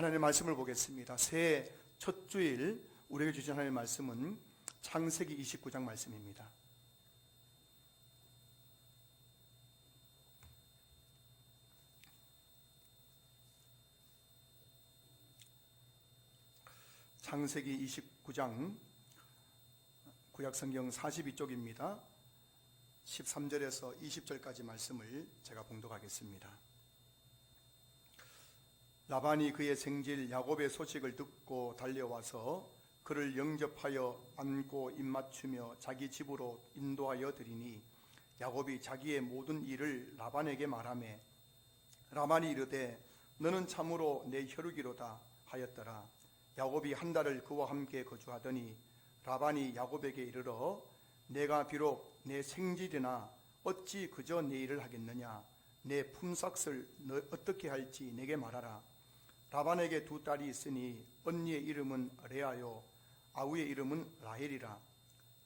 하나님의 말씀을 보겠습니다. 새해 첫 주일 우리에게 주신 하나님의 말씀은 창세기 29장 말씀입니다. 창세기 29장 구약성경 42쪽입니다. 13절에서 20절까지 말씀을 제가 봉독하겠습니다. 라반이 그의 생질 야곱의 소식을 듣고 달려와서 그를 영접하여 안고 입맞추며 자기 집으로 인도하여 드리니 야곱이 자기의 모든 일을 라반에게 말하매 라반이 이르되 너는 참으로 내 혈육이로다 하였더라. 야곱이 한 달을 그와 함께 거주하더니 라반이 야곱에게 이르러 내가 비록 내 생질이나 어찌 그저 내 일을 하겠느냐. 내 품삯을 너 어떻게 할지 내게 말하라. 라반에게 두 딸이 있으니 언니의 이름은 레아요 아우의 이름은 라헬이라.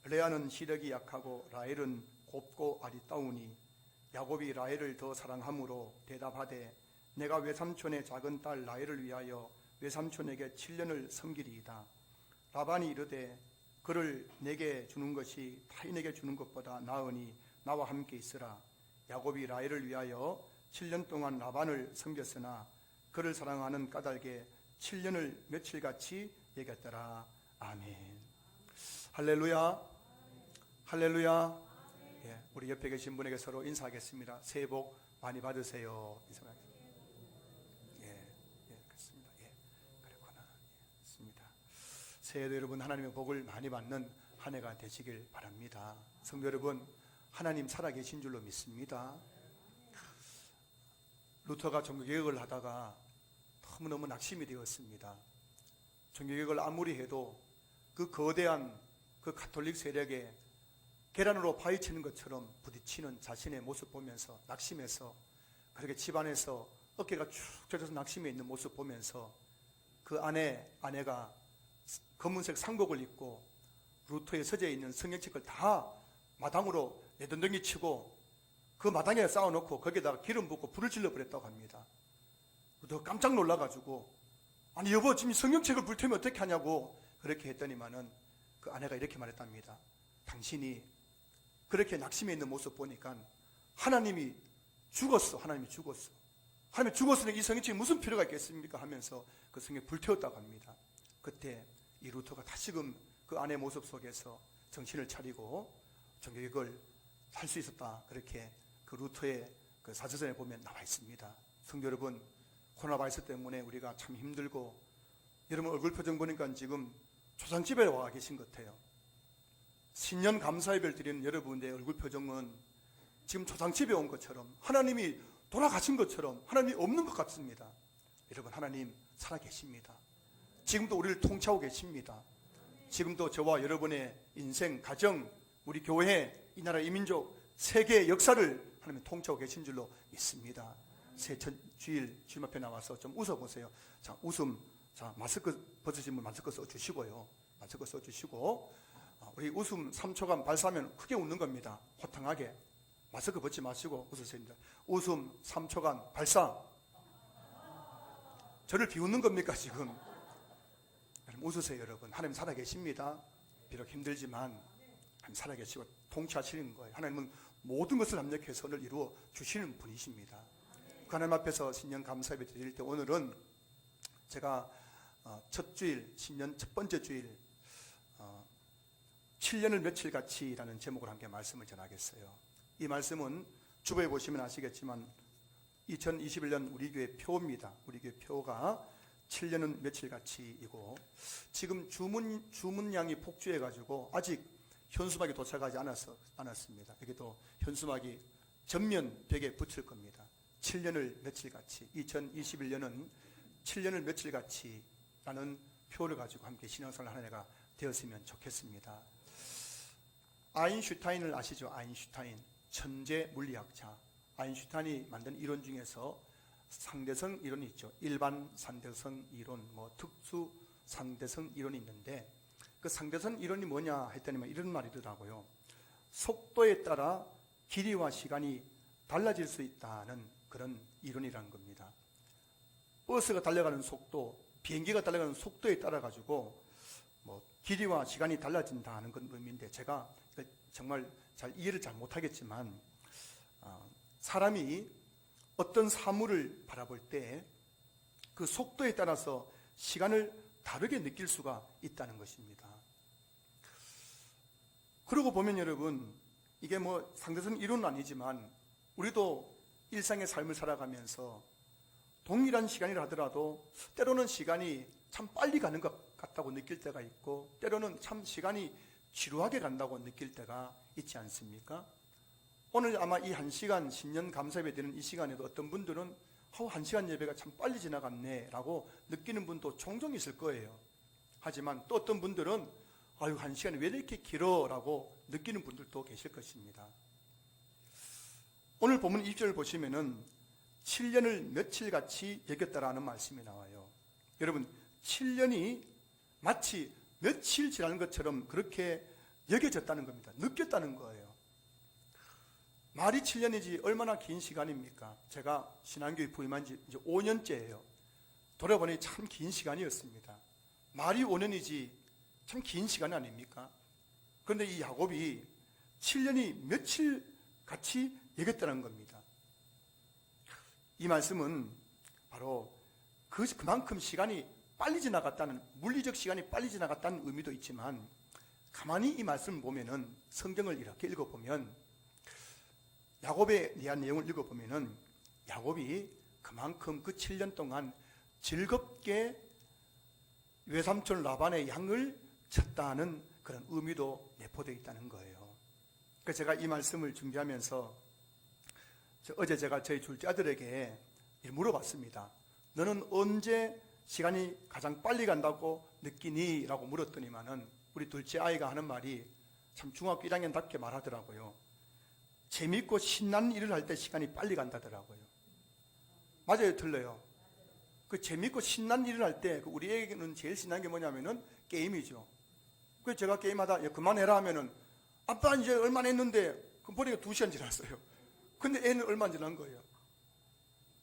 레아는 시력이 약하고 라헬은 곱고 아리따우니 야곱이 라헬을 더 사랑함으로 대답하되 내가 외삼촌의 작은 딸 라헬을 위하여 외삼촌에게 7년을 섬기리이다. 라반이 이르되 그를 내게 주는 것이 타인에게 주는 것보다 나으니 나와 함께 있으라. 야곱이 라헬을 위하여 7년 동안 라반을 섬겼으나 그를 사랑하는 까닭에 7년을 며칠같이 여겼더라. 아멘. 할렐루야. 할렐루야. 예, 우리 옆에 계신 분에게 서로 인사하겠습니다. 새해 복 많이 받으세요. 인사하겠습니다. 그렇습니다. 그렇구나. 좋습니다. 새해도 여러분 하나님의 복을 많이 받는 한 해가 되시길 바랍니다. 성도 여러분, 하나님 살아계신 줄로 믿습니다. 루터가 종교개혁을 하다가 너무너무 낙심이 되었습니다. 종교개혁을 아무리 해도 그 거대한 그 가톨릭 세력에 계란으로 파헤치는 것처럼 부딪히는 자신의 모습 보면서 낙심해서 그렇게 집안에서 어깨가 축 젖어서 낙심해 있는 모습 보면서 그 아내가 검은색 상복을 입고 루터에 서재에 있는 성경책을 다 마당으로 내던댕이 치고 그 마당에 쌓아놓고 거기에다가 기름 붓고 불을 질러버렸다고 합니다. 더 깜짝 놀라가지고 아니 여보 지금 성경책을 불태우면 어떻게 하냐고 그렇게 했더니만은 그 아내가 이렇게 말했답니다. 당신이 그렇게 낙심해 있는 모습 보니까 하나님이 죽었어. 하나님이 죽었으니 이 성경책이 무슨 필요가 있겠습니까 하면서 그 성경 불태웠다고 합니다. 그때 이 루터가 다시금 그 아내 모습 속에서 정신을 차리고 종교개혁을 할 수 있었다. 그렇게 그 루터의 그 사서전에 보면 나와 있습니다. 성도 여러분, 코로나 바이러스 때문에 우리가 참 힘들고 여러분 얼굴 표정 보니까 지금 초상집에 와 계신 것 같아요. 신년 감사예배를 드리는 여러분의 얼굴 표정은 지금 초상집에 온 것처럼 하나님이 돌아가신 것처럼 하나님이 없는 것 같습니다. 여러분 하나님 살아계십니다. 지금도 우리를 통치하고 계십니다. 지금도 저와 여러분의 인생, 가정, 우리 교회, 이 나라, 이 민족, 세계의 역사를 하나님이 통치하고 계신 줄로 믿습니다. 새 첫 주일 주님 앞에 나와서 좀 웃어보세요. 자, 웃음. 자, 마스크 벗으신 분 마스크 써주시고요. 마스크 써주시고 우리 웃음 3초간 발사하면 크게 웃는 겁니다. 호탕하게. 마스크 벗지 마시고 웃으셔야 됩니다. 웃음 3초간 발사. 저를 비웃는 겁니까 지금? 여러분 웃으세요. 여러분 하나님 살아계십니다. 비록 힘들지만 하나님 살아계시고 통치하시는 거예요. 하나님은 모든 것을 합력해서 오늘 이루어 주시는 분이십니다. 그 하나님 앞에서 신년 감사예배 드릴 때 오늘은 제가 첫 주일, 신년 첫 번째 주일 7년을 며칠같이라는 제목으로 함께 말씀을 전하겠어요. 이 말씀은 주보에 보시면 아시겠지만 2021년 우리 교회 표입니다. 우리 교회 표가 7년은 며칠같이이고 지금 주문량이 폭주해가지고 아직 현수막이 도착하지 않았습니다. 여기도 현수막이 전면 벽에 붙일 겁니다. 7년을 며칠같이 2021년은 7년을 며칠같이라는 표를 가지고 함께 신앙생활을 하는 해가 되었으면 좋겠습니다. 아인슈타인을 아시죠? 아인슈타인 천재 물리학자. 아인슈타인이 만든 이론 중에서 상대성 이론이 있죠. 일반 상대성 이론, 특수 상대성 이론이 있는데 그 상대성 이론이 뭐냐 했더니 이런 말이더라고요. 속도에 따라 길이와 시간이 달라질 수 있다는 그런 이론이라는 겁니다. 버스가 달려가는 속도, 비행기가 달려가는 속도에 따라 가지고 뭐 길이와 시간이 달라진다는 건 의미인데, 제가 정말 잘 이해를 잘 못하겠지만 사람이 어떤 사물을 바라볼 때 그 속도에 따라서 시간을 다르게 느낄 수가 있다는 것입니다. 그러고 보면 여러분, 이게 뭐 상대적인 이론은 아니지만 우리도 일상의 삶을 살아가면서 동일한 시간이라 하더라도 때로는 시간이 참 빨리 가는 것 같다고 느낄 때가 있고, 때로는 참 시간이 지루하게 간다고 느낄 때가 있지 않습니까? 오늘 아마 이 1시간 신년 감사예배 드리는 이 시간에도 어떤 분들은 1시간 예배가 참 빨리 지나갔네 라고 느끼는 분도 종종 있을 거예요. 하지만 또 어떤 분들은 1시간이 왜 이렇게 길어 라고 느끼는 분들도 계실 것입니다. 오늘 본문 2절 보시면은 7년을 며칠같이 여겼다라는 말씀이 나와요. 여러분, 7년이 마치 며칠 지나는 것처럼 그렇게 여겨졌다는 겁니다. 느꼈다는 거예요. 말이 7년이지 얼마나 긴 시간입니까? 제가 신앙교회 부임한 지 이제 5년째예요. 돌아보니 참 긴 시간이었습니다. 말이 5년이지 참 긴 시간 아닙니까? 그런데 이 야곱이 7년이 며칠같이 여겼다는 겁니다. 이 말씀은 바로 그만큼 시간이 빨리 지나갔다는, 물리적 시간이 빨리 지나갔다는 의미도 있지만, 가만히 이 말씀을 보면은, 성경을 이렇게 읽어보면, 야곱에 대한 내용을 읽어보면은 야곱이 그만큼 그 7년 동안 즐겁게 외삼촌 라반의 양을 쳤다는 그런 의미도 내포되어 있다는 거예요. 그래서 제가 이 말씀을 준비하면서 어제 제가 저희 둘째 아들에게 물어봤습니다. 너는 언제 시간이 가장 빨리 간다고 느끼니? 라고 물었더니만은 우리 둘째 아이가 하는 말이 참 중학교 1학년답게 말하더라고요. 재밌고 신나는 일을 할 때 시간이 빨리 간다더라고요. 맞아요, 틀려요? 그 재밌고 신나는 일을 할 때 우리에게는 제일 신나는 게 뭐냐면은 게임이죠. 그래서 제가 게임하다 그만해라 하면은 아빠 이제 얼마나 했는데 그 보니까 2시간 지났어요. 근데 애는 얼마 안 지난 거예요.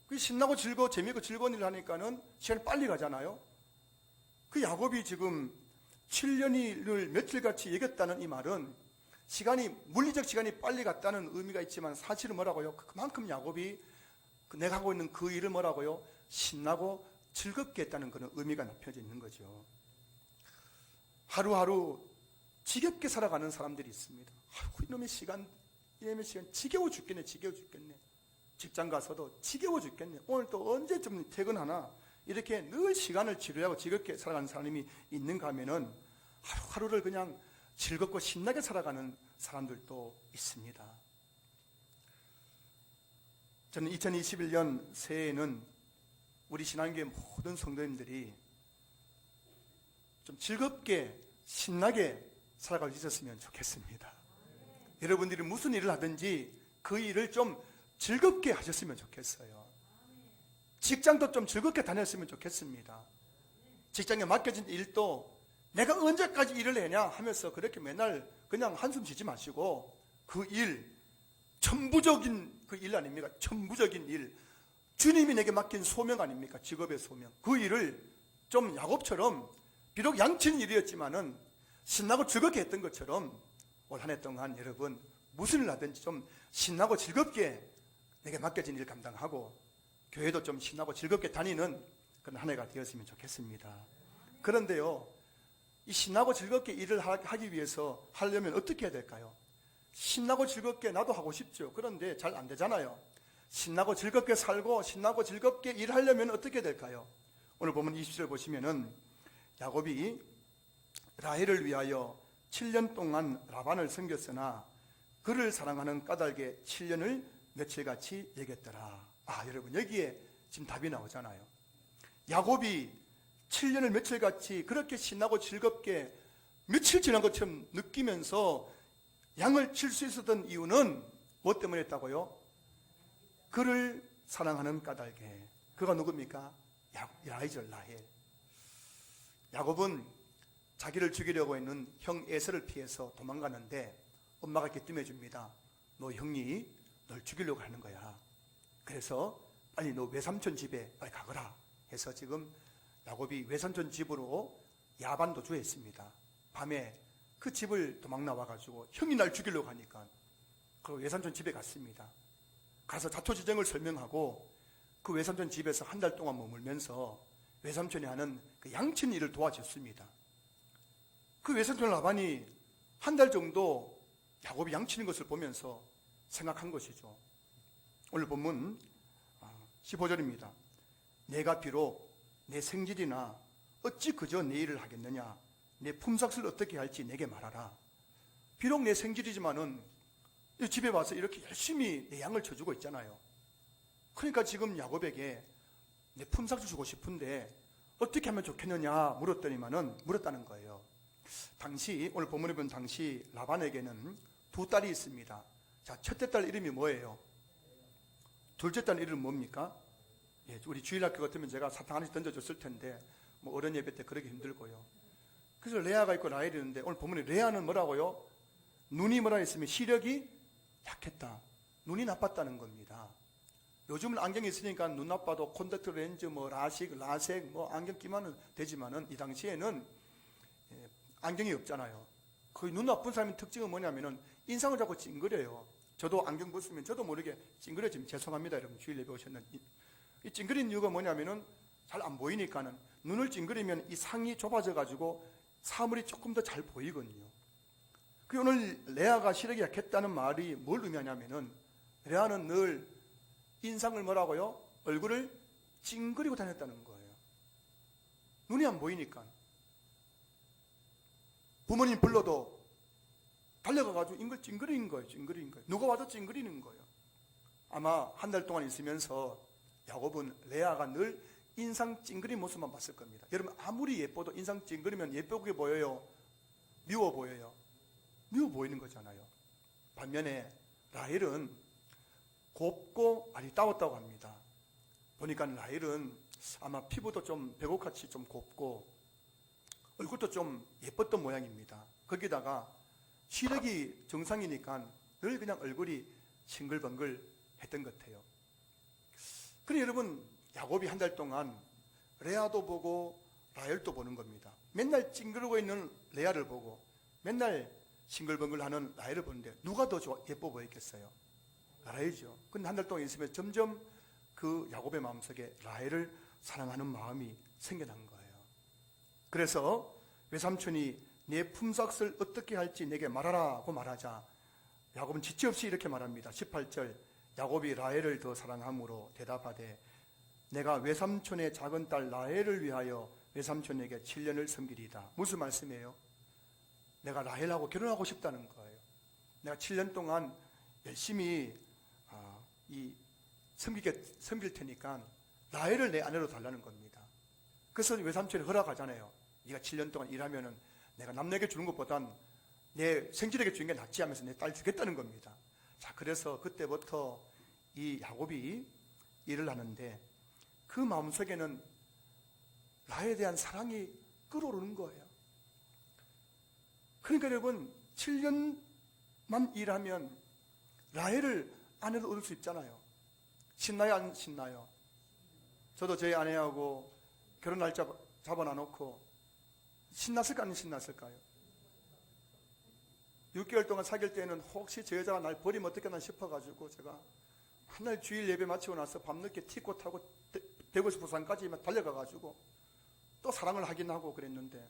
그 신나고 재밌고 즐거운 일을 하니까는 시간이 빨리 가잖아요. 그 야곱이 지금 7년을 며칠같이 여겼다는 이 말은 시간이, 물리적 시간이 빨리 갔다는 의미가 있지만 사실은 뭐라고요? 그만큼 야곱이 내가 하고 있는 그 일을 뭐라고요? 신나고 즐겁게 했다는 그런 의미가 납혀져 있는 거죠. 하루하루 지겹게 살아가는 사람들이 있습니다. 이놈의 시간 지겨워 죽겠네. 직장 가서도 지겨워 죽겠네. 오늘 또 언제쯤 퇴근하나? 이렇게 늘 시간을 지루하고 지겹게 살아가는 사람이 있는가 하면은 하루하루를 그냥 즐겁고 신나게 살아가는 사람들도 있습니다. 저는 2021년 새해에는 우리 신앙교회 모든 성도님들이 좀 즐겁게 신나게 살아갈 수 있었으면 좋겠습니다. 여러분들이 무슨 일을 하든지 그 일을 좀 즐겁게 하셨으면 좋겠어요. 직장도 좀 즐겁게 다녔으면 좋겠습니다. 직장에 맡겨진 일도 내가 언제까지 일을 해냐 하면서 그렇게 맨날 그냥 한숨 쉬지 마시고 그 일, 천부적인 그 일 아닙니까? 천부적인 일, 주님이 내게 맡긴 소명 아닙니까? 직업의 소명. 그 일을 좀 야곱처럼 비록 양치는 일이었지만은 신나고 즐겁게 했던 것처럼 올 한 해 동안 여러분 무슨 일 하든지 좀 신나고 즐겁게 내게 맡겨진 일 감당하고 교회도 좀 신나고 즐겁게 다니는 그런 한 해가 되었으면 좋겠습니다. 그런데요, 이 신나고 즐겁게 일을 하기 위해서 하려면 어떻게 해야 될까요? 신나고 즐겁게 나도 하고 싶죠. 그런데 잘 안 되잖아요. 신나고 즐겁게 살고 신나고 즐겁게 일하려면 어떻게 해야 될까요? 오늘 보면 20절 보시면은 야곱이 라헬을 위하여 7년 동안 라반을 섬겼으나 그를 사랑하는 까닭에 7년을 며칠같이 여겼더라. 여러분 여기에 지금 답이 나오잖아요. 야곱이 7년을 며칠같이 그렇게 신나고 즐겁게 며칠 지난 것처럼 느끼면서 양을 칠 수 있었던 이유는 무엇 때문에 했다고요? 그를 사랑하는 까닭에. 그가 누굽니까? 라이죠, 라헬. 야곱은 자기를 죽이려고 했는 형 에서를 피해서 도망가는데 엄마가 기뜸해 줍니다. 너 형이 널 죽이려고 하는 거야. 그래서 빨리 너 외삼촌 집에 빨리 가거라 해서 지금 야곱이 외삼촌 집으로 야반 도주했습니다. 밤에 그 집을 도망 나와가지고 형이 날 죽이려고 하니까 그 외삼촌 집에 갔습니다. 가서 자초지정을 설명하고 그 외삼촌 집에서 한 달 동안 머물면서 외삼촌이 하는 그 양친 일을 도와줬습니다. 그 외삼촌 라반이 한 달 정도 야곱이 양치는 것을 보면서 생각한 것이죠. 오늘 본문 15절입니다. 내가 비록 내 생질이나 어찌 그저 내 일을 하겠느냐, 내 품삯을 어떻게 할지 내게 말하라. 비록 내 생질이지만은 집에 와서 이렇게 열심히 내 양을 쳐주고 있잖아요. 그러니까 지금 야곱에게 내 품삯을 주고 싶은데 어떻게 하면 좋겠느냐 물었다는 거예요. 당시 오늘 본문에 보면 당시 라반에게는 두 딸이 있습니다. 자, 첫째 딸 이름이 뭐예요? 둘째 딸 이름은 뭡니까? 예, 우리 주일학교 같으면 제가 사탕 하나씩 던져줬을 텐데 뭐 어른 예배 때 그러기 힘들고요. 그래서 레아가 있고 라헬이 있는데 오늘 본문에 레아는 뭐라고요? 눈이 뭐라 했으면 시력이 약했다. 눈이 나빴다는 겁니다. 요즘은 안경이 있으니까 눈 나빠도 콘택트 렌즈, 뭐 라식, 라섹, 뭐 안경 끼면 되지만은 이 당시에는 안경이 없잖아요. 거의 눈 나쁜 사람의 특징은 뭐냐면은 인상을 자꾸 찡그려요. 저도 안경 벗으면 저도 모르게 찡그려지면 죄송합니다, 여러분. 주일 예배 오셨는데 이 찡그린 이유가 뭐냐면은 잘 안 보이니까는 눈을 찡그리면 이 상이 좁아져 가지고 사물이 조금 더 잘 보이거든요. 그 오늘 레아가 시력이 약했다는 말이 뭘 의미하냐면은 레아는 늘 인상을 뭐라고요? 얼굴을 찡그리고 다녔다는 거예요. 눈이 안 보이니까. 부모님 불러도 달려가가지고 인걸 찡그리는 거예요. 찡그리는 거예요. 누가 와도 찡그리는 거예요. 아마 한 달 동안 있으면서 야곱은 레아가 늘 인상 찡그린 모습만 봤을 겁니다. 여러분 아무리 예뻐도 인상 찡그리면 예쁘게 보여요? 미워 보여요? 미워 보이는 거잖아요. 반면에 라헬은 곱고 아리따웠다고 합니다. 보니까 라헬은 아마 피부도 좀 백옥같이 좀 곱고 얼굴도 좀 예뻤던 모양입니다. 거기다가 시력이 정상이니까 늘 그냥 얼굴이 싱글벙글 했던 것 같아요. 그래 여러분 야곱이 한 달 동안 레아도 보고 라헬도 보는 겁니다. 맨날 찡그러고 있는 레아를 보고 맨날 싱글벙글하는 라헬을 보는데 누가 더 예뻐 보였겠어요? 라헬이죠. 근데 한 달 동안 있으면 점점 그 야곱의 마음속에 라헬을 사랑하는 마음이 생겨난 거예요. 그래서 외삼촌이 내 품삯을 어떻게 할지 내게 말하라고 말하자 야곱은 지체 없이 이렇게 말합니다. 18절 야곱이 라헬을 더 사랑함으로 대답하되 내가 외삼촌의 작은 딸 라헬을 위하여 외삼촌에게 7년을 섬기리이다. 무슨 말씀이에요? 내가 라헬하고 결혼하고 싶다는 거예요. 내가 7년 동안 열심히 섬길 테니까 라헬을 내 아내로 달라는 겁니다. 그래서 외삼촌이 허락하잖아요. 네가 7년 동안 일하면은 내가 남에게 주는 것보단 내 생질에게 주는 게 낫지 하면서 내 딸 주겠다는 겁니다. 자, 그래서 그때부터 이 야곱이 일을 하는데 그 마음속에는 라헬에 대한 사랑이 끓어오르는 거예요. 그러니까 여러분 7년만 일하면 라헬을 아내로 얻을 수 있잖아요. 신나요 안 신나요? 저도 제 아내하고 결혼 날짜 잡아놔놓고 신났을까 안 신났을까요? 6개월 동안 사귈 때는 혹시 저 여자가 날 버리면 어떻게나 싶어가지고 제가 한날 주일 예배 마치고 나서 밤늦게 티코 타고 대구에서 부산까지 달려가가지고 또 사랑을 하긴 하고 그랬는데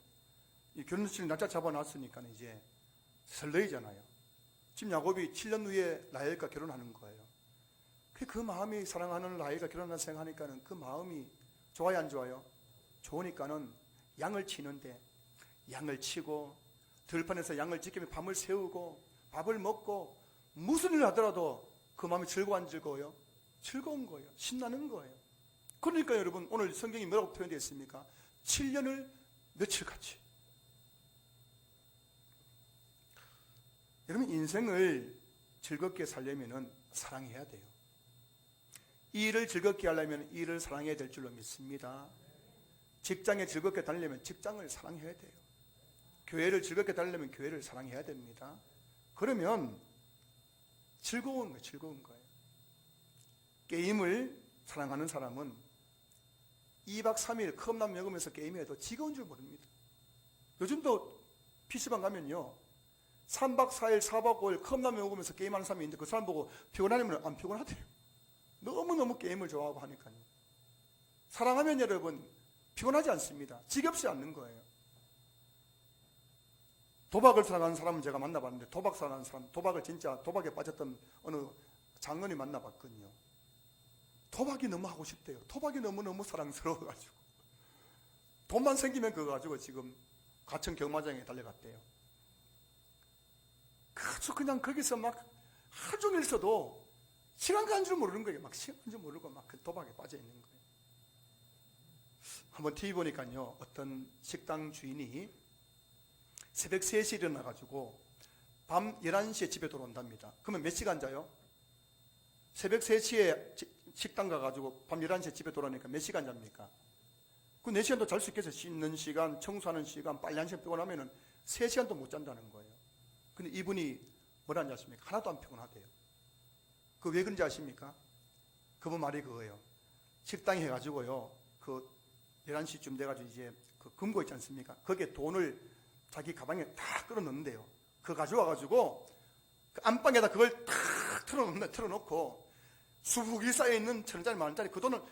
이 결혼식 날짜 잡아놨으니까 이제 설레이잖아요. 지금 야곱이 7년 후에 라헬과 결혼하는 거예요. 그 마음이 사랑하는 라헬과 결혼한다 생각하니까는 그 마음이 좋아요 안 좋아요? 좋으니까는 양을 치는데 양을 치고 들판에서 양을 지키며 밤을 새우고 밥을 먹고 무슨 일을 하더라도 그 마음이 즐거워 안 즐거워요? 즐거운 거예요. 신나는 거예요. 그러니까 여러분 오늘 성경이 뭐라고 표현되어 있습니까? 7년을 며칠같이. 여러분 인생을 즐겁게 살려면 사랑해야 돼요. 이 일을 즐겁게 하려면 이 일을 사랑해야 될 줄로 믿습니다. 직장에 즐겁게 다니려면 직장을 사랑해야 돼요. 교회를 즐겁게 다니려면 교회를 사랑해야 됩니다. 그러면 즐거운 거예요. 즐거운 거예요. 게임을 사랑하는 사람은 2박 3일 컵라면 먹으면서 게임해도 지겨운 줄 모릅니다. 요즘도 PC방 가면요 3박 4일 4박 5일 컵라면 먹으면서 게임하는 사람이 있는데 그 사람 보고 피곤하냐면 안 피곤하대요. 너무너무 게임을 좋아하고 하니까요. 사랑하면 여러분 피곤하지 않습니다. 지겹지 않는 거예요. 도박을 사랑하는 사람은 제가 만나봤는데 도박 사랑하는 사람, 도박을 진짜 도박에 빠졌던 어느 장로님 만나봤거든요. 도박이 너무 하고 싶대요. 도박이 너무너무 사랑스러워가지고 돈만 생기면 그거 가지고 지금 가천 경마장에 달려갔대요. 아주 그냥 거기서 막 하루 종일 있어도 시간 가는 줄 모르는 거예요. 막 시간 가는 줄 모르고 막 그 도박에 빠져 있는 거예요. 한번 TV 보니까요 어떤 식당 주인이 새벽 3시에 일어나가지고 밤 11시에 집에 돌아온답니다. 그러면 몇 시간 자요? 새벽 3시에 식당 가가지고 밤 11시에 집에 돌아오니까 몇 시간 잡니까? 그 4시간도 잘 수 있겠어요. 씻는 시간, 청소하는 시간, 빨리 1시간 피곤하면 3시간도 못 잔다는 거예요. 근데 이분이 뭐라는지 아십니까? 하나도 안 피곤하대요. 그 왜 그런지 아십니까? 그분 말이 그거예요. 식당에 해가지고요 그 11시쯤 돼가지고 이제 그 금고 있지 않습니까? 거기에 돈을 자기 가방에 다 끌어넣는데요. 그거 가져와가지고 그 안방에다 그걸 탁 틀어놓고 수북이 쌓여있는 1,000원짜리 만원짜리 그 돈을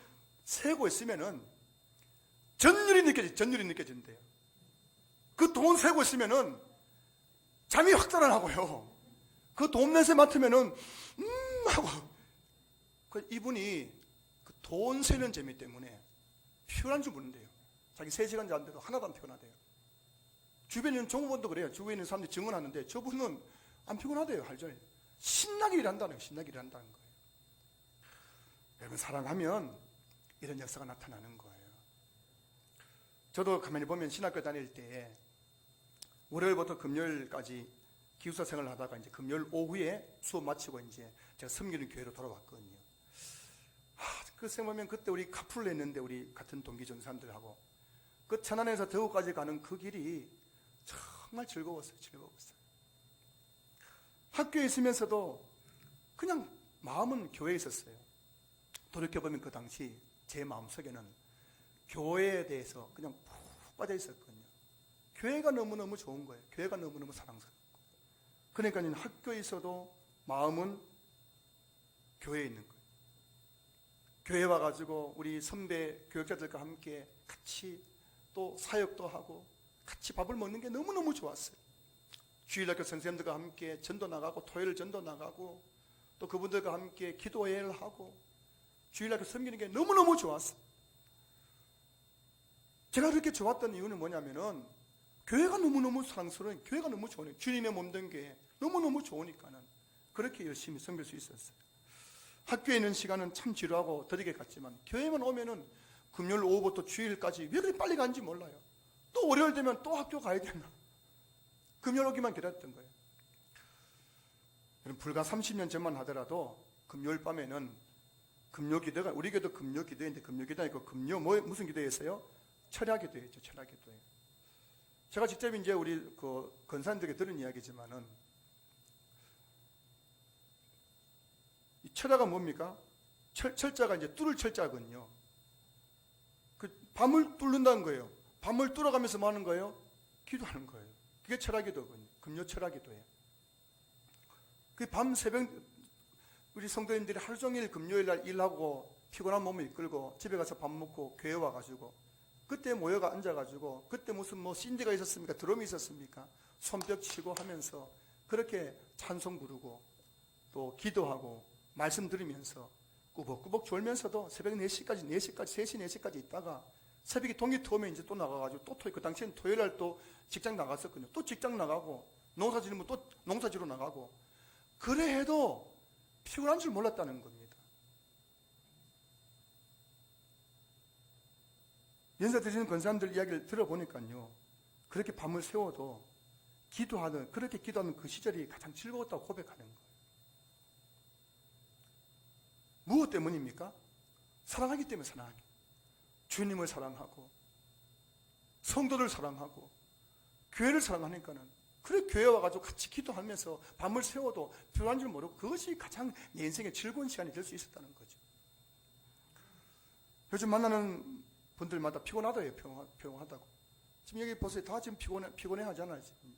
세고 있으면은 전율이 느껴진대요. 그 돈 세고 있으면은 잠이 확 달아나고요. 그 돈 냄새 맡으면은 하고 그 이분이 그 돈 세는 재미 때문에 피곤한 줄 모른대요. 자기 3시간 자는데도 하나도 안 피곤하대요. 주변에 있는 종업원도 그래요. 주변에 있는 사람들이 증언하는데 저분은 안 피곤하대요. 할절 신나게 일한다는 거예요. 여러분 사랑하면 이런 역사가 나타나는 거예요. 저도 가만히 보면 신학교 다닐 때 월요일부터 금요일까지 기숙사 생활을 하다가 이제 금요일 오후에 수업 마치고 이제 제가 섬기는 교회로 돌아왔거든요. 글쎄 보면 그때 우리 카풀을 했는데 우리 같은 동기 전사님들하고 그 천안에서 대구까지 가는 그 길이 정말 즐거웠어요. 학교에 있으면서도 그냥 마음은 교회에 있었어요. 돌이켜보면 그 당시 제 마음속에는 교회에 대해서 그냥 푹 빠져 있었거든요. 교회가 너무너무 좋은 거예요. 교회가 너무너무 사랑스럽고. 그러니까 학교에 있어도 마음은 교회에 있는 거예요. 교회 와가지고 우리 선배 교육자들과 함께 같이 또 사역도 하고 같이 밥을 먹는 게 너무너무 좋았어요. 주일학교 선생님들과 함께 전도 나가고 토요일 전도 나가고 또 그분들과 함께 기도회를 하고 주일학교 섬기는 게 너무너무 좋았어요. 제가 그렇게 좋았던 이유는 뭐냐면은 교회가 너무너무 사랑스러운 교회가 너무 좋으니까 주님의 몸된 교회 너무너무 좋으니까는 그렇게 열심히 섬길 수 있었어요. 학교에 있는 시간은 참 지루하고 더디게 갔지만 교회만 오면은 금요일 오후부터 주일까지 왜 그렇게 빨리 가는지 몰라요. 또 월요일 되면 또 학교 가야 되나 금요일 오기만 기다렸던 거예요. 불과 30년 전만 하더라도 금요일 밤에는 금요기도가 우리 교도 금요기도인데 금요기도 아니고 무슨 기도였어요? 철야기도였죠. 철야기도에. 제가 직접 이제 우리 그 권사님들에게 들은 이야기지만은 이 철야가 뭡니까? 철자가 이제 뚫을 철자거든요. 그 밤을 뚫는다는 거예요. 밤을 뚫어가면서 뭐 하는 거예요? 기도하는 거예요. 그게 철야기도거든요. 금요 철야기도예요. 그 밤 새벽 우리 성도님들이 하루 종일 금요일 날 일하고 피곤한 몸을 이끌고 집에 가서 밥 먹고 교회 와가지고 그때 모여가 앉아가지고 그때 무슨 뭐 신디가 있었습니까? 드럼이 있었습니까? 손뼉 치고 하면서 그렇게 찬송 부르고 또 기도하고 말씀 들으면서 꾸벅꾸벅 졸면서도 새벽 4시까지 3시 4시까지 있다가 새벽에 동이 트오면 이제 또 나가가지고 또 그 당시에는 토요일 날 또 직장 나갔었거든요. 또 직장 나가고 농사 지르면 또 농사 지러 나가고 그래 해도 피곤한 줄 몰랐다는 겁니다. 연세 드시는 권사님들 이야기를 들어보니까요. 그렇게 밤을 새워도 그렇게 기도하는 그 시절이 가장 즐거웠다고 고백하는 거예요. 무엇 때문입니까? 사랑하기 때문에 사랑하기. 주님을 사랑하고 성도를 사랑하고 교회를 사랑하니까는 그래 교회 와가지고 같이 기도하면서 밤을 새워도 피곤한 줄 모르고 그것이 가장 내 인생의 즐거운 시간이 될 수 있었다는 거죠. 요즘 만나는 분들마다 피곤하다고요. 피곤하다고. 지금 여기 보세요. 다 지금 피곤해 하잖아요. 지금.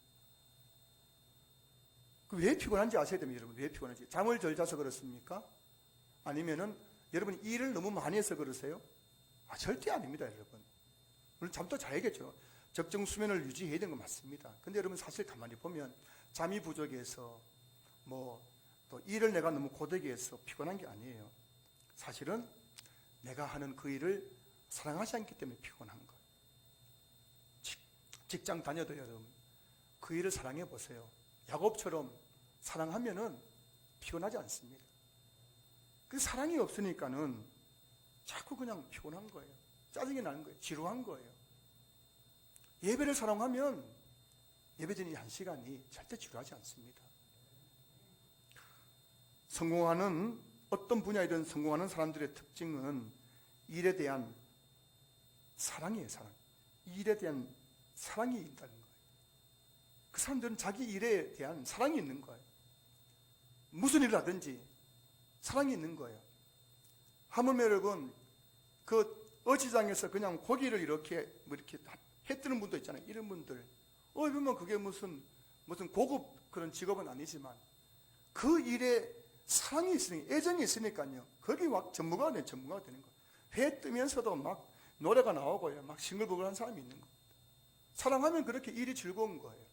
왜 피곤한지 아셔야 됩니다. 여러분. 왜 피곤한지. 잠을 덜 자서 그렇습니까? 아니면은 여러분 일을 너무 많이 해서 그러세요? 절대 아닙니다. 여러분. 물론 잠도 자야겠죠. 적정 수면을 유지해야 되는 건 맞습니다. 근데 여러분 사실 가만히 보면 잠이 부족해서 또 일을 내가 너무 고되게 해서 피곤한 게 아니에요. 사실은 내가 하는 그 일을 사랑하지 않기 때문에 피곤한 거예요. 직장 다녀도 여러분 그 일을 사랑해 보세요. 야곱처럼 사랑하면은 피곤하지 않습니다. 그 사랑이 없으니까는 자꾸 그냥 피곤한 거예요. 짜증이 나는 거예요. 지루한 거예요. 예배를 사랑하면 예배드리는 한 시간이 절대 지루하지 않습니다. 성공하는 어떤 분야이든 성공하는 사람들의 특징은 일에 대한 사랑이에요. 사랑. 일에 대한 사랑이 있다는 거예요. 그 사람들은 자기 일에 대한 사랑이 있는 거예요. 무슨 일을 하든지 사랑이 있는 거예요. 하물며 여러분 그 어지장에서 그냥 고기를 이렇게 해 뜨는 분도 있잖아요. 이런 분들 보면 그게 무슨 고급 그런 직업은 아니지만 그 일에 사랑이 있으니까 애정이 있으니까요. 거기 막 전문가가 되는 거예요. 회 뜨면서도 막 노래가 나오고요. 막 싱글벙글한 사람이 있는 거예요. 사랑하면 그렇게 일이 즐거운 거예요.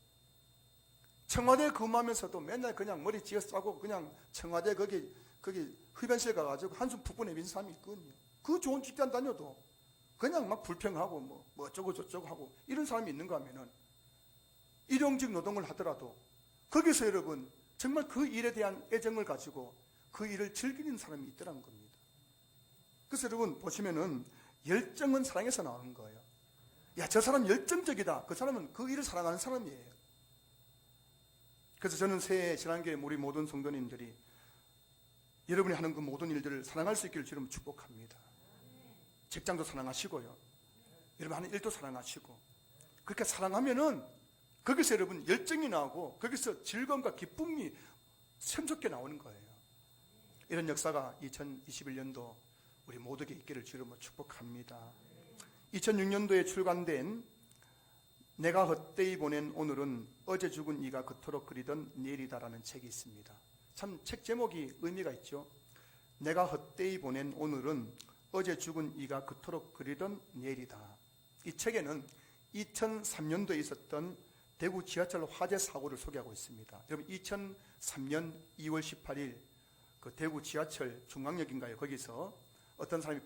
청와대에 근무하면서도 맨날 그냥 머리 지어 싸고 그냥 청와대 거기 흡연실 가가지고 한숨 푹푹 내빈 사람이 있거든요. 그 좋은 직장 다녀도 그냥 막 불평하고 뭐 어쩌고 저쩌고 하고 이런 사람이 있는가 하면은 일용직 노동을 하더라도 거기서 여러분 정말 그 일에 대한 애정을 가지고 그 일을 즐기는 사람이 있더라는 겁니다. 그래서 여러분 보시면은 열정은 사랑에서 나오는 거예요. 야, 저 사람 열정적이다. 그 사람은 그 일을 사랑하는 사람이에요. 그래서 저는 새해 신앙교회 우리 모든 성도님들이 여러분이 하는 그 모든 일들을 사랑할 수 있기를 주님 축복합니다. 직장도 사랑하시고요. 여러분 하는 일도 사랑하시고 그렇게 사랑하면은 거기서 여러분 열정이 나오고 거기서 즐거움과 기쁨이 샘솟게 나오는 거예요. 이런 역사가 2021년도 우리 모두에게 있기를 주님 축복합니다. 2006년도에 출간된 내가 헛되이 보낸 오늘은 어제 죽은 이가 그토록 그리던 내일이다라는 책이 있습니다. 참 책 제목이 의미가 있죠. 내가 헛되이 보낸 오늘은 어제 죽은 이가 그토록 그리던 내일이다. 이 책에는 2003년도에 있었던 대구 지하철 화재 사고를 소개하고 있습니다. 여러분 2003년 2월 18일 그 대구 지하철 중앙역인가요? 거기서 어떤 사람이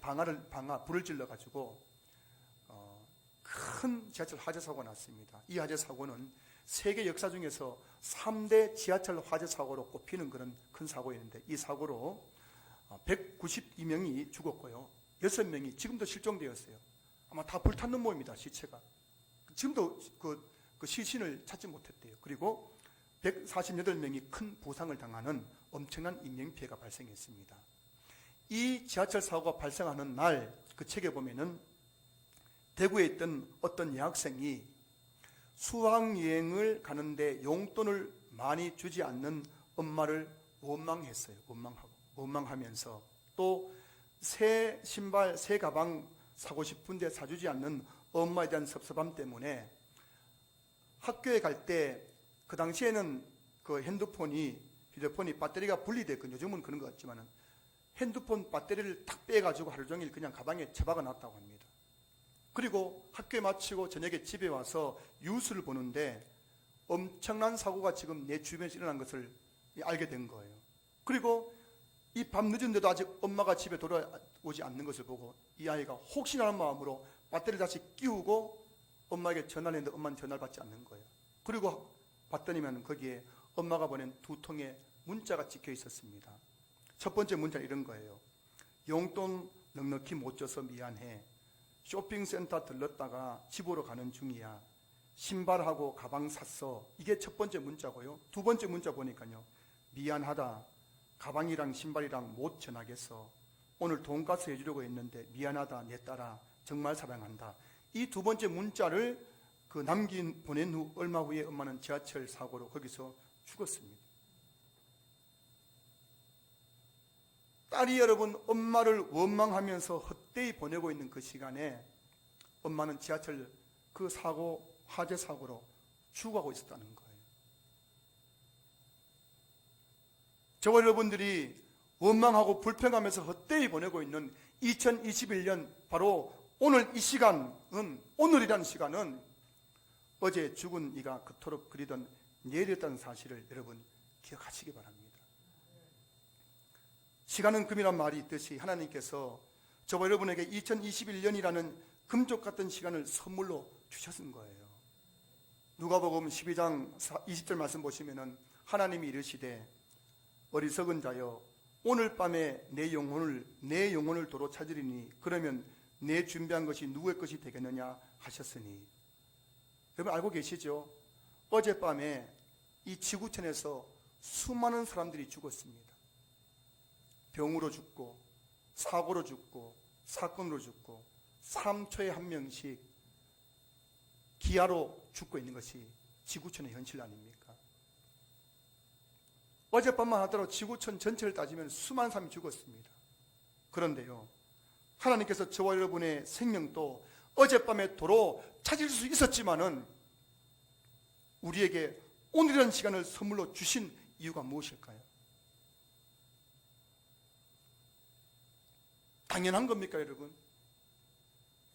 불을 질러가지고 큰 지하철 화재 사고가 났습니다. 이 화재 사고는 세계 역사 중에서 3대 지하철 화재 사고로 꼽히는 그런 큰 사고였는데 이 사고로 192명이 죽었고요. 6명이 지금도 실종되었어요. 아마 다 불탔는 모입니다. 시체가. 지금도 그 시신을 찾지 못했대요. 그리고 148명이 큰 부상을 당하는 엄청난 인명피해가 발생했습니다. 이 지하철 사고가 발생하는 날 그 책에 보면은 대구에 있던 어떤 여학생이 수학여행을 가는데 용돈을 많이 주지 않는 엄마를 원망했어요. 원망하면서 또 새 신발, 새 가방 사고 싶은데 사주지 않는 엄마에 대한 섭섭함 때문에 학교에 갈 때 그 당시에는 그 휴대폰이 배터리가 분리됐거든요. 요즘은 그런 것 같지만은 핸드폰 배터리를 탁 빼가지고 하루 종일 그냥 가방에 처박아 놨다고 합니다. 그리고 학교에 마치고 저녁에 집에 와서 뉴스를 보는데 엄청난 사고가 지금 내 주변에서 일어난 것을 알게 된 거예요. 그리고 이 밤 늦은데도 아직 엄마가 집에 돌아오지 않는 것을 보고 이 아이가 혹시나 하는 마음으로 배터리를 다시 끼우고 엄마에게 전화를 했는데 엄마는 전화를 받지 않는 거예요. 그리고 봤더니만 거기에 엄마가 보낸 2통의 문자가 찍혀 있었습니다. 첫 번째 문자는 이런 거예요. 용돈 넉넉히 못 줘서 미안해. 쇼핑센터 들렀다가 집으로 가는 중이야. 신발하고 가방 샀어. 이게 첫 번째 문자고요. 두 번째 문자 보니까요. 미안하다. 가방이랑 신발이랑 못 전하겠어. 오늘 돈가스 해주려고 했는데 미안하다. 내 딸아. 정말 사랑한다. 이 두 번째 문자를 보낸 후 얼마 후에 엄마는 지하철 사고로 거기서 죽었습니다. 딸이 여러분 엄마를 원망하면서 헛되이 보내고 있는 그 시간에 엄마는 지하철 그 사고, 화재 사고로 죽어가고 있었다는 거예요. 저와 여러분들이 원망하고 불평하면서 헛되이 보내고 있는 2021년 바로 오늘 이 시간은, 오늘이라는 시간은 어제 죽은 이가 그토록 그리던 내일이었다는 사실을 여러분 기억하시기 바랍니다. 시간은 금이란 말이 있듯이 하나님께서 저와 여러분에게 2021년이라는 금쪽 같은 시간을 선물로 주셨은 거예요. 누가복음 12장 20절 말씀 보시면은 하나님이 이르시되 어리석은 자여 오늘 밤에 내 영혼을 도로 찾으리니 그러면 내 준비한 것이 누구의 것이 되겠느냐 하셨으니, 여러분 알고 계시죠? 어젯밤에 이 지구촌에서 수많은 사람들이 죽었습니다. 병으로 죽고 사고로 죽고 사건으로 죽고 3초에 한 명씩 기아로 죽고 있는 것이 지구촌의 현실 아닙니까? 어젯밤만 하더라도 지구촌 전체를 따지면 수많은 사람이 죽었습니다. 그런데요, 하나님께서 저와 여러분의 생명도 어젯밤에 도로 찾을 수 있었지만은 우리에게 오늘이라는 시간을 선물로 주신 이유가 무엇일까요? 당연한 겁니까, 여러분?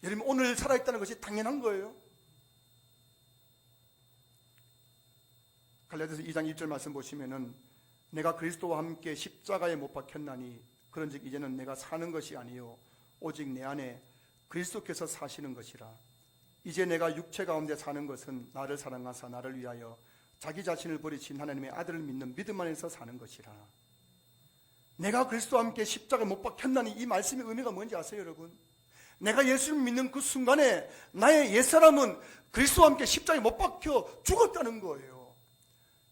여러분 오늘 살아있다는 것이 당연한 거예요. 갈라디아서 2장 1절 말씀 보시면은 내가 그리스도와 함께 십자가에 못 박혔나니 그런즉 이제는 내가 사는 것이 아니요 오직 내 안에 그리스도께서 사시는 것이라. 이제 내가 육체 가운데 사는 것은 나를 사랑하사 나를 위하여 자기 자신을 버리신 하나님의 아들을 믿는 믿음 안에서 사는 것이라. 내가 그리스도와 함께 십자가에 못 박혔나니 이 말씀의 의미가 뭔지 아세요, 여러분? 내가 예수를 믿는 그 순간에 나의 옛사람은 그리스도와 함께 십자가에 못 박혀 죽었다는 거예요.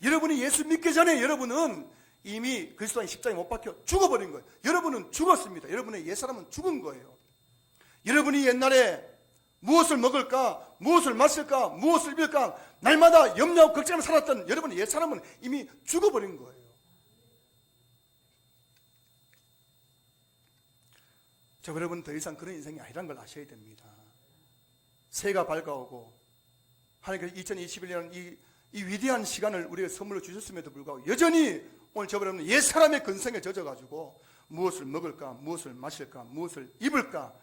여러분이 예수 믿기 전에 여러분은 이미 그리스도와 십자가에 못 박혀 죽어버린 거예요. 여러분은 죽었습니다. 여러분의 옛사람은 죽은 거예요. 여러분이 옛날에 무엇을 먹을까, 무엇을 마실까, 무엇을 입을까 날마다 염려하고 걱정하며 살았던 여러분의 옛사람은 이미 죽어버린 거예요. 저 여러분 더 이상 그런 인생이 아니라는 걸 아셔야 됩니다. 새해가 밝아오고 하나님께서 2021년 이 위대한 시간을 우리에게 선물로 주셨음에도 불구하고 여전히 오늘 저 여러분 옛사람의 근성에 젖어가지고 무엇을 먹을까, 무엇을 마실까, 무엇을 입을까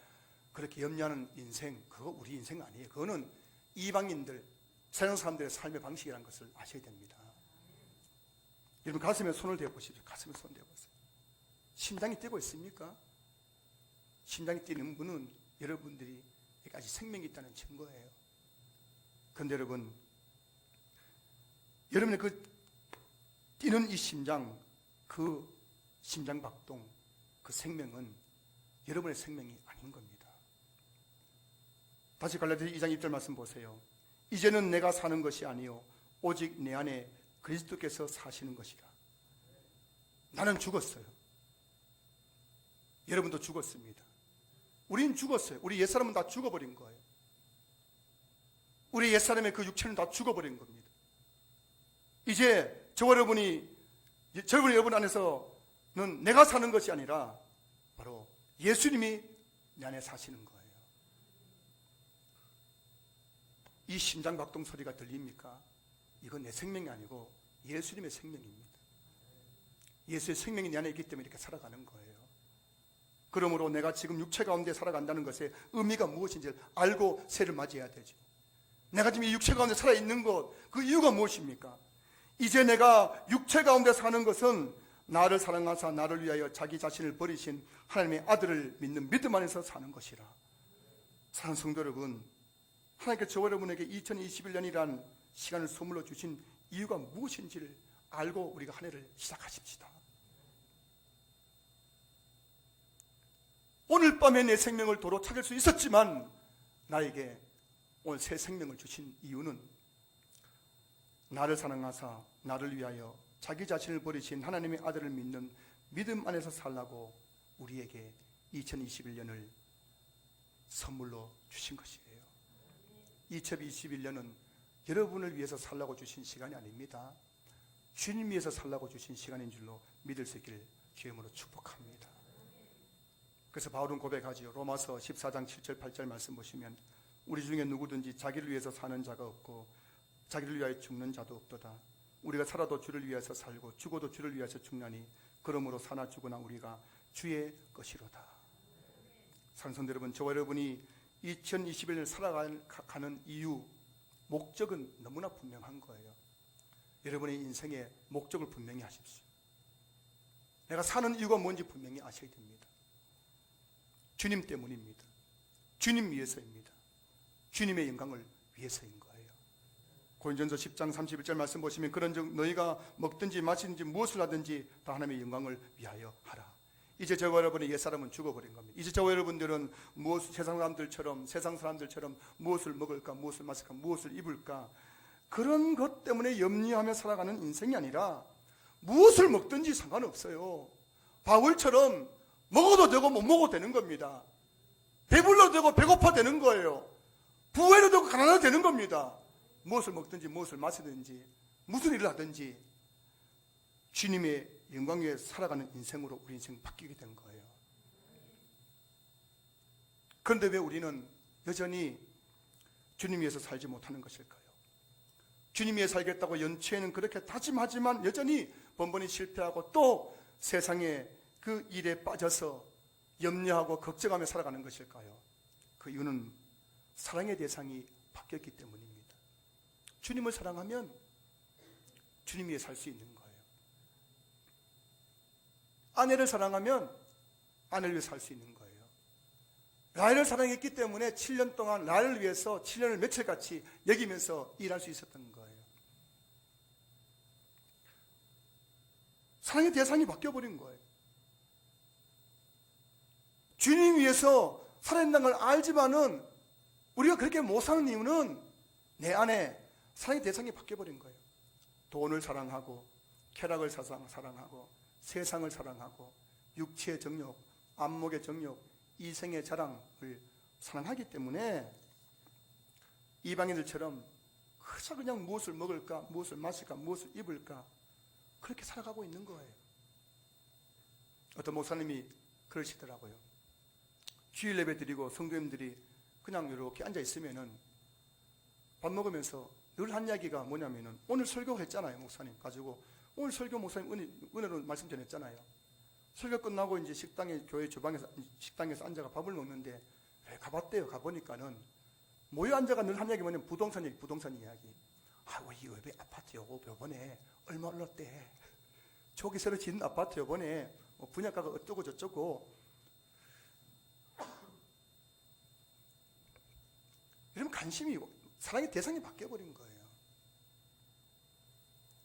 그렇게 염려하는 인생, 그거 우리 인생 아니에요. 그거는 이방인들, 세상 사람들의 삶의 방식이라는 것을 아셔야 됩니다. 여러분 가슴에 손을 대보십시오. 가슴에 손 대보세요. 심장이 뛰고 있습니까? 심장이 뛰는 분은 여러분들이 아직 생명이 있다는 증거예요. 그런데 여러분, 여러분의 그 뛰는 이 심장, 그 심장박동, 그 생명은 여러분의 생명이 아닌 겁니다. 다시 갈라디아서 2장 1절 말씀 보세요. 이제는 내가 사는 것이 아니요 오직 내 안에 그리스도께서 사시는 것이라. 나는 죽었어요. 여러분도 죽었습니다. 우린 죽었어요. 우리 옛사람은 다 죽어버린 거예요. 우리 옛사람의 그 육체는 다 죽어버린 겁니다. 이제 여러분 안에서는 내가 사는 것이 아니라 바로 예수님이 내 안에 사시는 거예요. 이 심장박동 소리가 들립니까? 이건 내 생명이 아니고 예수님의 생명입니다. 예수의 생명이 내 안에 있기 때문에 이렇게 살아가는 거예요. 그러므로 내가 지금 육체 가운데 살아간다는 것의 의미가 무엇인지를 알고 새해를 맞이해야 되죠. 내가 지금 이 육체 가운데 살아있는 것, 그 이유가 무엇입니까? 이제 내가 육체 가운데 사는 것은 나를 사랑하사 나를 위하여 자기 자신을 버리신 하나님의 아들을 믿는 믿음 안에서 사는 것이라. 사랑하는 성도 여러분, 하나님께서 저와 여러분에게 2021년이란 시간을 선물로 주신 이유가 무엇인지를 알고 우리가 한 해를 시작하십시다. 오늘 밤에 내 생명을 도로 찾을 수 있었지만 나에게 오늘 새 생명을 주신 이유는 나를 사랑하사 나를 위하여 자기 자신을 버리신 하나님의 아들을 믿는 믿음 안에서 살라고 우리에게 2021년을 선물로 주신 것이에요. 2021년은 여러분을 위해서 살라고 주신 시간이 아닙니다. 주님 위해서 살라고 주신 시간인 줄로 믿을 수 있기를 주님으로 축복합니다. 그래서 바울은 고백하지요. 로마서 14장 7절 8절 말씀 보시면 우리 중에 누구든지 자기를 위해서 사는 자가 없고 자기를 위하여 죽는 자도 없도다. 우리가 살아도 주를 위해서 살고 죽어도 주를 위해서 죽나니 그러므로 사나 죽으나 우리가 주의 것이로다. 사랑하는 성도 여러분, 저와 여러분이 2021년을 살아가는 이유, 목적은 너무나 분명한 거예요. 여러분의 인생의 목적을 분명히 하십시오. 내가 사는 이유가 뭔지 분명히 아셔야 됩니다. 주님 때문입니다. 주님 위해서입니다. 주님의 영광을 위해서인 거예요. 고린도전서 10장 31절 말씀 보시면 그런즉 너희가 먹든지 마시든지 무엇을 하든지 다 하나님의 영광을 위하여 하라. 이제 저와 여러분의 옛사람은 죽어버린 겁니다. 이제 저와 여러분들은 세상 사람들처럼 무엇을 먹을까, 무엇을 마실까, 무엇을 입을까, 그런 것 때문에 염려하며 살아가는 인생이 아니라 무엇을 먹든지 상관없어요. 바울처럼 먹어도 되고 못 먹어도 되는 겁니다. 배불러도 되고 배고파 되는 거예요. 부해도 되고 가난해도 되는 겁니다. 무엇을 먹든지 무엇을 마시든지 무슨 일을 하든지 주님의 영광 위에 살아가는 인생으로 우리 인생 바뀌게 된 거예요. 그런데 왜 우리는 여전히 주님 위해서 살지 못하는 것일까요? 주님 위해 살겠다고 연초에는 그렇게 다짐하지만 여전히 번번이 실패하고 또 세상의 그 일에 빠져서 염려하고 걱정하며 살아가는 것일까요? 그 이유는 사랑의 대상이 바뀌었기 때문입니다. 주님을 사랑하면 주님 위해 살 수 있는 거예요. 아내를 사랑하면 아내를 위해 살 수 있는 거예요. 라헬을 사랑했기 때문에 7년 동안 라헬을 위해서 7년을 며칠같이 여기면서 일할 수 있었던 거예요. 사랑의 대상이 바뀌어버린 거예요. 주님 위해서 살아있다는 걸 알지만은 우리가 그렇게 못 사는 이유는 내 안에 사랑의 대상이 바뀌어버린 거예요. 돈을 사랑하고 쾌락을 사랑하고 세상을 사랑하고 육체의 정욕, 안목의 정욕, 이생의 자랑을 사랑하기 때문에 이방인들처럼 그저 그냥 무엇을 먹을까, 무엇을 마실까, 무엇을 입을까 그렇게 살아가고 있는 거예요. 어떤 목사님이 그러시더라고요. 주일 예배 드리고 성도님들이 그냥 이렇게 앉아 있으면은 밥 먹으면서 늘 한 이야기가 뭐냐면은 오늘 설교했잖아요. 목사님 가지고 오늘 설교 목사님 은혜로 말씀 전했잖아요. 설교 끝나고 이제 교회 주방에서 식당에서 앉아가 밥을 먹는데 왜 가봤대요. 가보니까는 모여 앉아가 늘 한 이야기 뭐냐면 부동산 이야기. 아이고 이 왜 아파트 요번에 얼마 올랐대. 저기 새로 짓는 아파트 요번에 분양가가 어쩌고 저쩌고. 이러면 관심이 사랑의 대상이 바뀌어버린 거예요.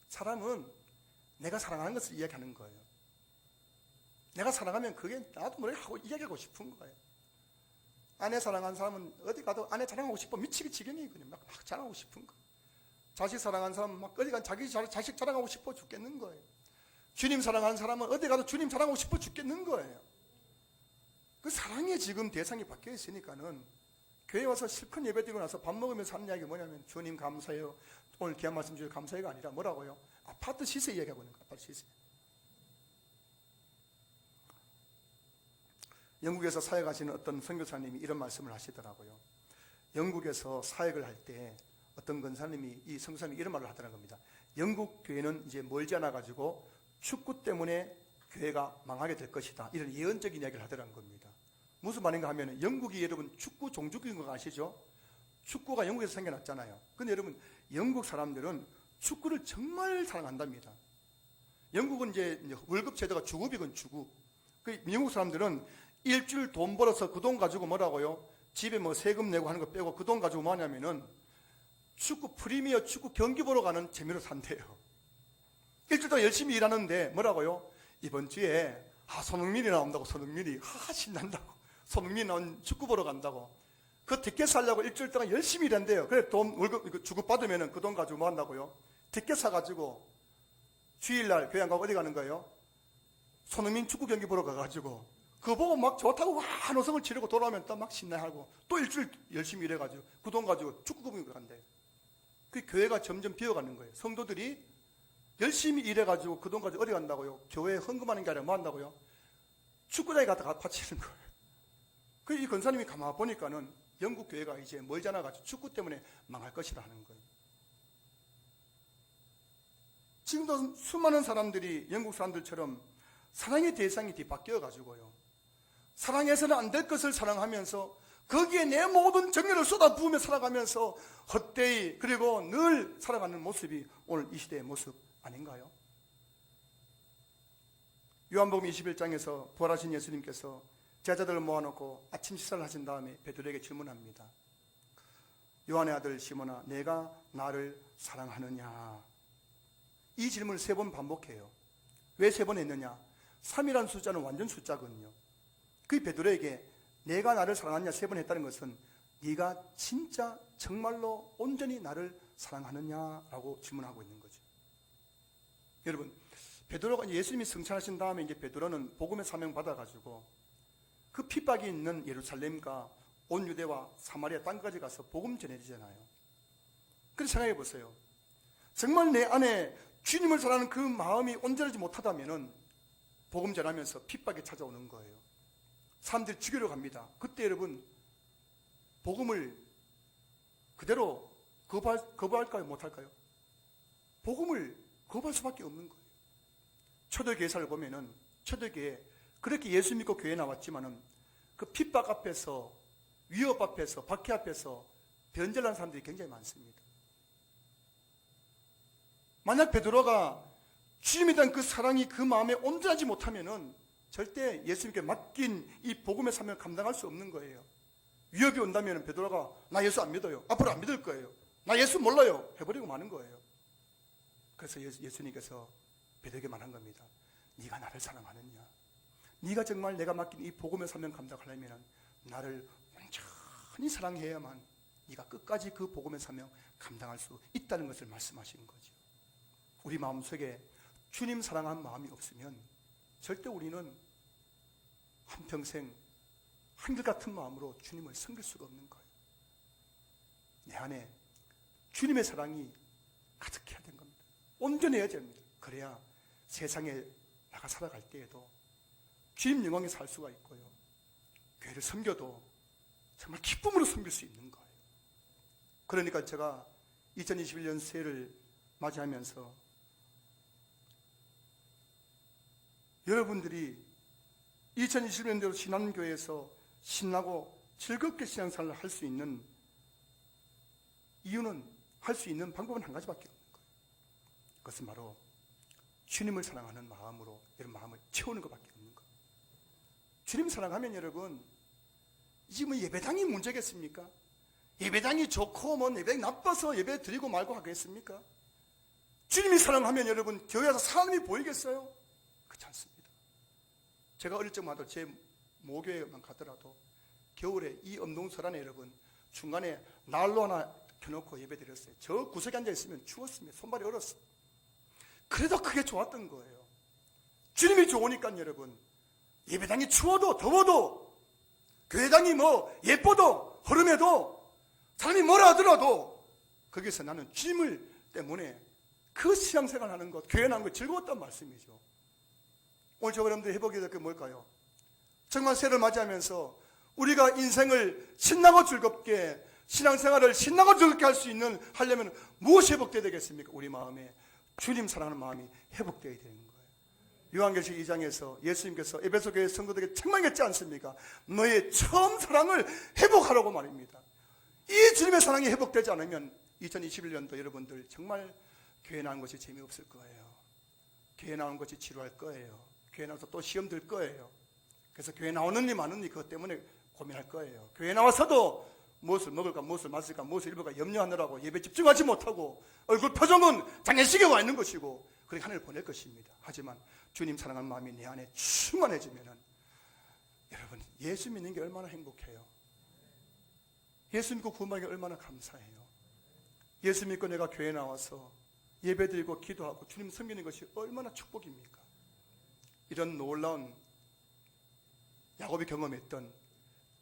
사랑은 내가 사랑하는 것을 이야기하는 거예요. 내가 사랑하면 그게 나도 뭐래 하고 이야기하고 싶은 거예요. 아내 사랑하는 사람은 어디 가도 아내 자랑하고 싶어 미치기 지경이거든요. 막 자랑하고 싶은 거예요. 자식 사랑하는 사람은 막 어디 가도 자기 자식 자랑하고 싶어 죽겠는 거예요. 주님 사랑하는 사람은 어디 가도 주님 자랑하고 싶어 죽겠는 거예요. 그 사랑의 지금 대상이 바뀌어 있으니까는 교회 와서 실컷 예배드리고 나서 밥 먹으면서 하는 이야기 뭐냐면 주님 감사해요. 오늘 귀한 말씀 주셔서 감사해가 아니라 뭐라고요? 아파트 시세 이야기하고 있는 거예요. 아파트 시세. 영국에서 사역하시는 어떤 선교사님이 이런 말씀을 하시더라고요. 영국에서 사역을 할 때 어떤 권사님이 이 선교사님이 이런 말을 하더라는 겁니다. 영국 교회는 이제 멀지 않아 가지고 축구 때문에 교회가 망하게 될 것이다. 이런 예언적인 이야기를 하더라는 겁니다. 무슨 말인가 하면 영국이 여러분 축구 종주국인 거 아시죠? 축구가 영국에서 생겨났잖아요. 근데 여러분 영국 사람들은 축구를 정말 사랑한답니다. 영국은 이제 월급 제도가 주급이건 주급. 그 영국 사람들은 일주일 돈 벌어서 그 돈 가지고 뭐라고요? 집에 뭐 세금 내고 하는 거 빼고 그 돈 가지고 뭐 하냐면은 축구 프리미어 축구 경기 보러 가는 재미로 산대요. 일주일 동안 열심히 일하는데 뭐라고요? 이번 주에 손흥민이 나온다고. 손흥민이 신난다고. 손흥민이 나온 축구 보러 간다고. 그 티켓 사려고 일주일 동안 열심히 일한대요. 그래 돈 월급 주급 받으면은 그 돈 가지고 뭐 한다고요? 티켓 사가지고 주일날 교회 안 가고 어디 가는 거예요? 손흥민 축구 경기 보러 가가지고 그거 보고 막 좋다고 와 노성을 치르고 돌아오면 또 막 신나하고 또 일주일 열심히 일해가지고 그 돈 가지고 축구 경기 간대요. 그 교회가 점점 비어가는 거예요. 성도들이 열심히 일해가지고 그 돈 가지고 어디 간다고요? 교회에 헌금하는 게 아니라 뭐 한다고요? 축구장에 갔다가 바치는 거예요. 그 이 권사님이 가만 보니까는 영국 교회가 이제 멀잖아 가지고 축구 때문에 망할 것이라 하는 거예요. 지금도 수많은 사람들이 영국 사람들처럼 사랑의 대상이 뒤바뀌어 가지고요, 사랑해서는 안 될 것을 사랑하면서 거기에 내 모든 정열을 쏟아부으며 살아가면서 헛되이 그리고 늘 살아가는 모습이 오늘 이 시대의 모습 아닌가요? 요한복음 21장에서 부활하신 예수님께서 제자들을 모아놓고 아침 식사를 하신 다음에 베드로에게 질문합니다. 요한의 아들 시몬아, 내가 나를 사랑하느냐? 이 질문을 3번 반복해요. 왜 3번 했느냐? 3이라는 숫자는 완전 숫자거든요. 그 베드로에게 내가 나를 사랑하느냐 3번 했다는 것은 네가 진짜 정말로 온전히 나를 사랑하느냐라고 질문하고 있는 거죠. 여러분, 베드로가 예수님이 승천하신 다음에 이제 베드로는 복음의 사명 받아가지고 그 핍박이 있는 예루살렘과 온 유대와 사마리아 땅까지 가서 복음 전해지잖아요. 그래서 생각해 보세요. 정말 내 안에 주님을 사랑하는 그 마음이 온전하지 못하다면은 복음 전하면서 핍박이 찾아오는 거예요. 사람들이 죽이러 갑니다. 그때 여러분 복음을 그대로 거부할까요? 못할까요? 복음을 거부할 수밖에 없는 거예요. 초대교회사를 보면은 초대교회 그렇게 예수 믿고 교회에 나왔지만은 그 핍박 앞에서 위협 앞에서 박해 앞에서 변절한 사람들이 굉장히 많습니다. 만약 베드로가 주님에 대한 그 사랑이 그 마음에 온전하지 못하면은 절대 예수님께 맡긴 이 복음의 사명을 감당할 수 없는 거예요. 위협이 온다면 베드로가 나 예수 안 믿어요. 앞으로 안 믿을 거예요. 나 예수 몰라요. 해버리고 마는 거예요. 그래서 예수님께서 베드로에게 말한 겁니다. 네가 나를 사랑하느냐? 네가 정말 내가 맡긴 이 복음의 사명 감당하려면 나를 온전히 사랑해야만 네가 끝까지 그 복음의 사명 감당할 수 있다는 것을 말씀하시는 거죠. 우리 마음속에 주님 사랑한 마음이 없으면 절대 우리는 한평생 한결같은 마음으로 주님을 섬길 수가 없는 거예요. 내 안에 주님의 사랑이 가득해야 되는 겁니다. 온전해야 됩니다. 그래야 세상에 나가 살아갈 때에도 주님 영광에 살 수가 있고요, 교회를 섬겨도 정말 기쁨으로 섬길 수 있는 거예요. 그러니까 제가 2021년 새해를 맞이하면서 여러분들이 2021년대로 신한교회에서 신나고 즐겁게 신앙생활을 할 수 있는 이유는, 할 수 있는 방법은 한 가지밖에 없는 거예요. 그것은 바로 주님을 사랑하는 마음으로 여러분 마음을 채우는 것밖에 없는 거예요. 주님 사랑하면 여러분, 이게 뭐 예배당이 문제겠습니까? 예배당이 좋고 뭐 예배당이 나빠서 예배 드리고 말고 하겠습니까? 주님이 사랑하면 여러분 교회에서 사람이 보이겠어요? 그렇지 않습니다. 제가 어릴 적마다 제 모교회만 가더라도 겨울에 이 엄동설 안에 여러분 중간에 난로 하나 켜놓고 예배 드렸어요. 저 구석에 앉아 있으면 추웠습니다. 손발이 얼었어요. 그래도 그게 좋았던 거예요. 주님이 좋으니까 여러분, 예배당이 추워도 더워도 교회당이 뭐 예뻐도 허름해도 사람이 뭐라 하더라도 거기서 나는 주님을 때문에 그 신앙생활 하는 것, 교회 나는 것 즐거웠단 말씀이죠. 오늘 저 여러분들 해보게 될 게 뭘까요? 정말 새해를 맞이하면서 우리가 인생을 신나고 즐겁게, 신앙생활을 신나고 즐겁게 할 수 있는, 하려면 무엇이 회복되어야 되겠습니까? 우리 마음에 주님 사랑하는 마음이 회복되어야 되는 거예요. 요한계시록 2장에서 예수님께서 에베소 교회 성도들에게 책망했지 않습니까? 너의 처음 사랑을 회복하라고 말입니다. 이 주님의 사랑이 회복되지 않으면 2021년도 여러분들 정말 교회 나온 것이 재미없을 거예요. 교회 나온 것이 지루할 거예요. 교회 나와서 또 시험 들 거예요. 그래서 교회 나오는 일 마는 일 그것 때문에 고민할 거예요. 교회 나와서도 무엇을 먹을까, 무엇을 마실까, 무엇을 입을까 염려하느라고 예배 집중하지 못하고 얼굴 표정은 장례식에 와 있는 것이고 그렇게 하늘을 보낼 것입니다. 하지만 주님 사랑하는 마음이 내 안에 충만해지면은 여러분 예수 믿는 게 얼마나 행복해요. 예수 믿고 구원받는 게 얼마나 감사해요. 예수 믿고 내가 교회에 나와서 예배드리고 기도하고 주님 섬기는 것이 얼마나 축복입니까? 이런 놀라운 야곱이 경험했던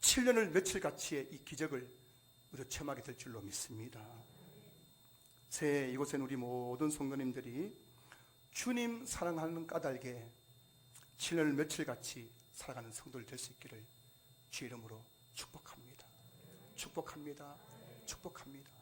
7년을 며칠같이의 이 기적을 우리가 체험하게 될 줄로 믿습니다. 새해 이곳엔 우리 모든 성도님들이 주님 사랑하는 까닭에 7년을 며칠같이 살아가는 성도를 될 수 있기를 주의 이름으로 축복합니다. 축복합니다. 축복합니다.